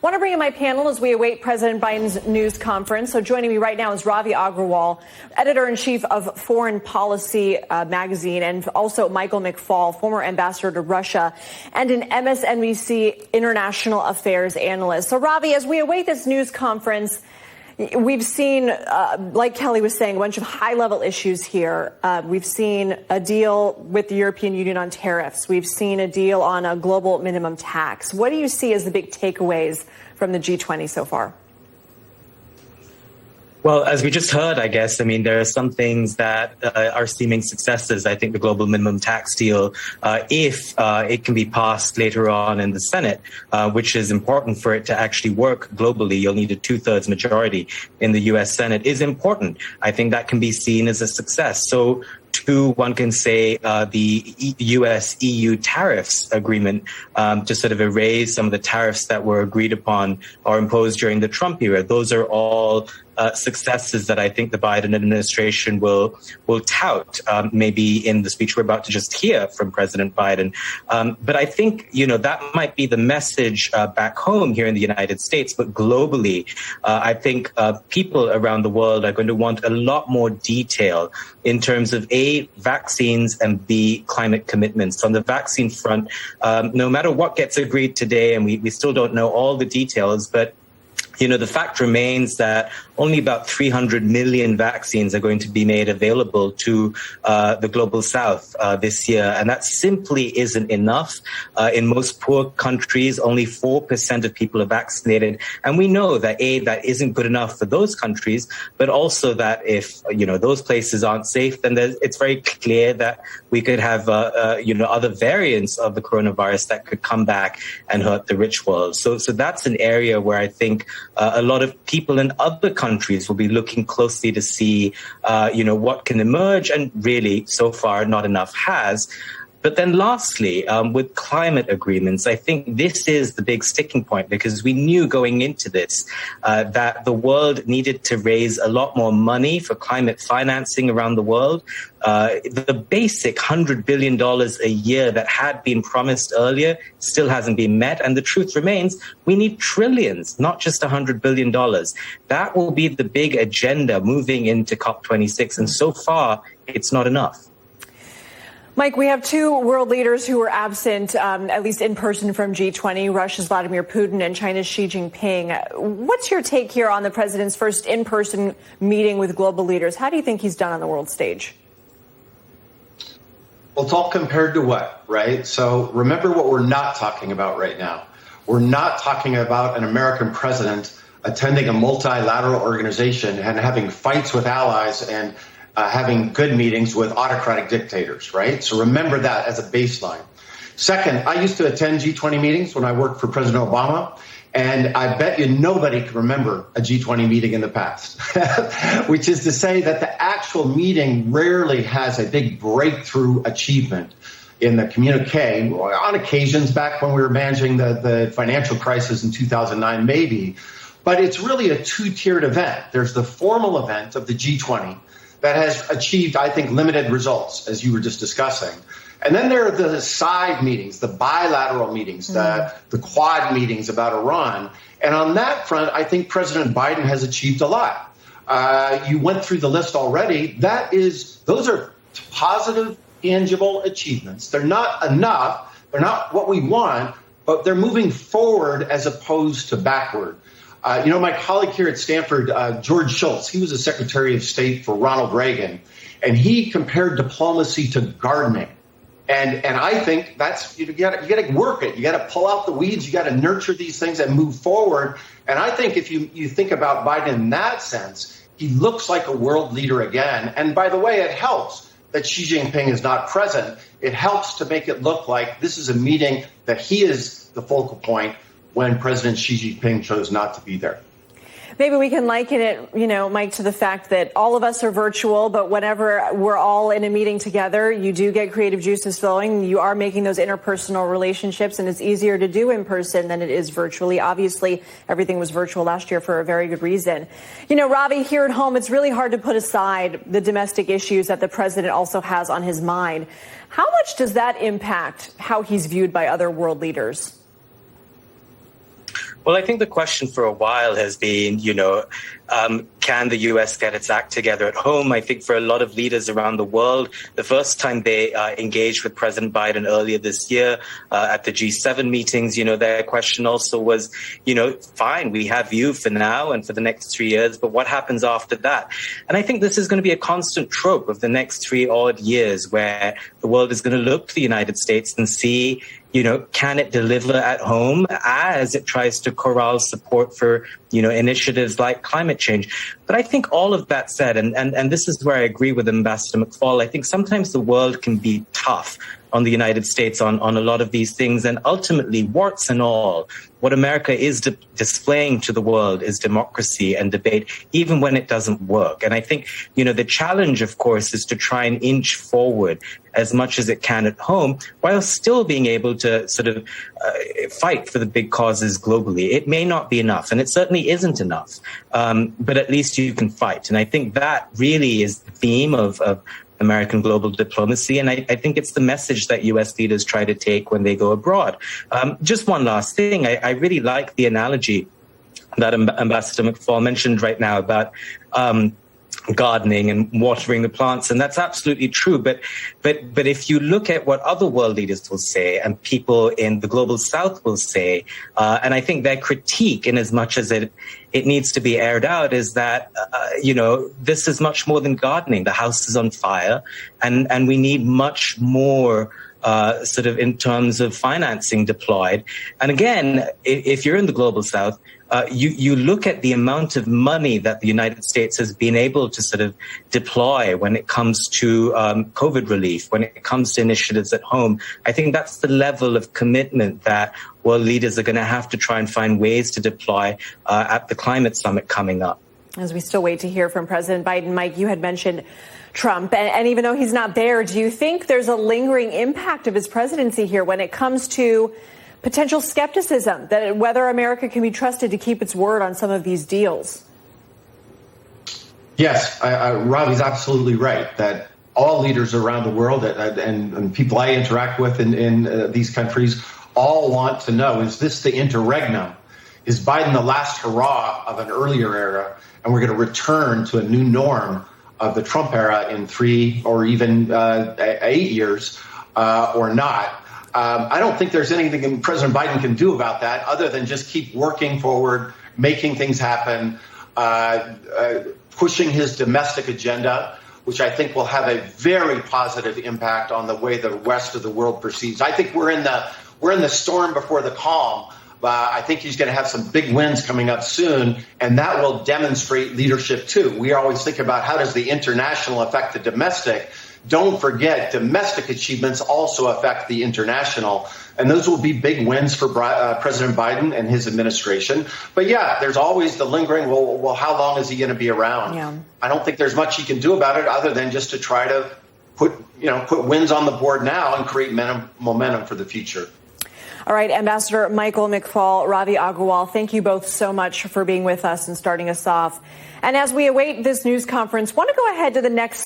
Want to bring in my panel as we await President Biden's news conference. So joining me right now is Ravi Agrawal, editor-in-chief of Foreign Policy magazine, and also Michael McFaul, former ambassador to Russia and an MSNBC international affairs analyst. So Ravi, as we await this news conference, we've seen, like Kelly was saying, a bunch of high-level issues here. We've seen a deal with the European Union on tariffs. We've seen a deal on a global minimum tax. What do you see as the big takeaways from the G20 so far? Well, as we just heard, I guess, there are some things that are seeming successes. I think the global minimum tax deal, if it can be passed later on in the Senate, which is important for it to actually work globally, you'll need a 2/3 majority in the U.S. Senate, is important. I think that can be seen as a success. So, one can say the U.S.-EU tariffs agreement to sort of erase some of the tariffs that were agreed upon or imposed during the Trump era. Those are all successes that I think the Biden administration will tout, maybe in the speech we're about to just hear from President Biden. But I think, that might be the message back home here in the United States. But globally, I think people around the world are going to want a lot more detail in terms of A, vaccines, and B, climate commitments. On the vaccine front, no matter what gets agreed today, and we still don't know all the details, but the fact remains that only about 300 million vaccines are going to be made available to the global south this year. And that simply isn't enough. In most poor countries, only 4% of people are vaccinated. And we know that, A, that isn't good enough for those countries, but also that if, those places aren't safe, then it's very clear that we could have, other variants of the coronavirus that could come back and hurt the rich world. So that's an area where I think a lot of people in other countries will be looking closely to see, what can emerge, and really, so far, not enough has. But then lastly, with climate agreements, I think this is the big sticking point, because we knew going into this that the world needed to raise a lot more money for climate financing around the world. The basic $100 billion a year that had been promised earlier still hasn't been met. And the truth remains, we need trillions, not just $100 billion. That will be the big agenda moving into COP26. And so far, it's not enough. Mike, we have two world leaders who were absent, at least in person, from G20, Russia's Vladimir Putin and China's Xi Jinping. What's your take here on the president's first in-person meeting with global leaders? How do you think he's done on the world stage? Well, it's all compared to what, right? So remember what we're not talking about right now. We're not talking about an American president attending a multilateral organization and having fights with allies and having good meetings with autocratic dictators, right? So remember that as a baseline. Second, I used to attend G20 meetings when I worked for President Obama, and I bet you nobody can remember a G20 meeting in the past, which is to say that the actual meeting rarely has a big breakthrough achievement in the communique. On occasions, back when we were managing the financial crisis in 2009, maybe, but it's really a two-tiered event. There's the formal event of the G20, that has achieved, I think, limited results, as you were just discussing. And then there are the side meetings, the bilateral meetings, the quad meetings about Iran. And on that front, I think President Biden has achieved a lot. You went through the list already. Those are positive, tangible achievements. They're not enough. They're not what we want, but they're moving forward as opposed to backward. My colleague here at Stanford, George Shultz, he was a Secretary of State for Ronald Reagan, and he compared diplomacy to gardening. And I think that's, you got to work it. You got to pull out the weeds. You got to nurture these things and move forward. And I think if you think about Biden in that sense, he looks like a world leader again. And by the way, it helps that Xi Jinping is not present. It helps to make it look like this is a meeting that he is the focal point, when President Xi Jinping chose not to be there. Maybe we can liken it, Mike, to the fact that all of us are virtual, but whenever we're all in a meeting together, you do get creative juices flowing. You are making those interpersonal relationships, and it's easier to do in person than it is virtually. Obviously, everything was virtual last year for a very good reason. Ravi, here at home, it's really hard to put aside the domestic issues that the president also has on his mind. How much does that impact how he's viewed by other world leaders? Well, I think the question for a while has been, can the U.S. get its act together at home? I think for a lot of leaders around the world, the first time they engaged with President Biden earlier this year at the G7 meetings, their question also was, fine, we have you for now and for the next 3 years, but what happens after that? And I think this is going to be a constant trope of the next 3 odd years where the world is going to look to the United States and see, can it deliver at home as it tries to corral support for, initiatives like climate change? But I think all of that said, and this is where I agree with Ambassador McFaul, I think sometimes the world can be tough on the United States on a lot of these things. And ultimately, warts and all, what America is displaying to the world is democracy and debate, even when it doesn't work. And I think, the challenge, of course, is to try and inch forward as much as it can at home while still being able to sort of fight for the big causes globally. It may not be enough, and it certainly isn't enough, but at least you can fight. And I think that really is the theme of American global diplomacy. And I think it's the message that U.S. leaders try to take when they go abroad. Just one last thing. I really like the analogy that Ambassador McFaul mentioned right now about gardening and watering the plants. And that's absolutely true. But if you look at what other world leaders will say and people in the global south will say, and I think their critique, in as much as it needs to be aired out, is that, this is much more than gardening. The house is on fire and we need much more sort of in terms of financing deployed. And again, if you're in the global south, you look at the amount of money that the United States has been able to sort of deploy when it comes to COVID relief, when it comes to initiatives at home. I think that's the level of commitment that world leaders are going to have to try and find ways to deploy at the climate summit coming up. As we still wait to hear from President Biden, Mike, you had mentioned Trump, and even though he's not there, do you think there's a lingering impact of his presidency here when it comes to potential skepticism that whether America can be trusted to keep its word on some of these deals? Yes, Ravi's absolutely right that all leaders around the world and people I interact with in these countries all want to know, is this the interregnum? Is Biden the last hurrah of an earlier era, and we're going to return to a new norm of the Trump era in 3 or even 8 years or not? I don't think there's anything President Biden can do about that other than just keep working forward, making things happen, pushing his domestic agenda, which I think will have a very positive impact on the way the rest of the world perceives. I think we're in the storm before the calm. I think he's going to have some big wins coming up soon, and that will demonstrate leadership too. We always think about how does the international affect the domestic. Don't forget, domestic achievements also affect the international, and those will be big wins for President Biden and his administration. But yeah, there's always the lingering, well, how long is he going to be around? Yeah. I don't think there's much he can do about it other than just to try to put wins on the board now and create momentum for the future. All right, Ambassador Michael McFaul, Ravi Agrawal, thank you both so much for being with us and starting us off. And as we await this news conference, want to go ahead to the next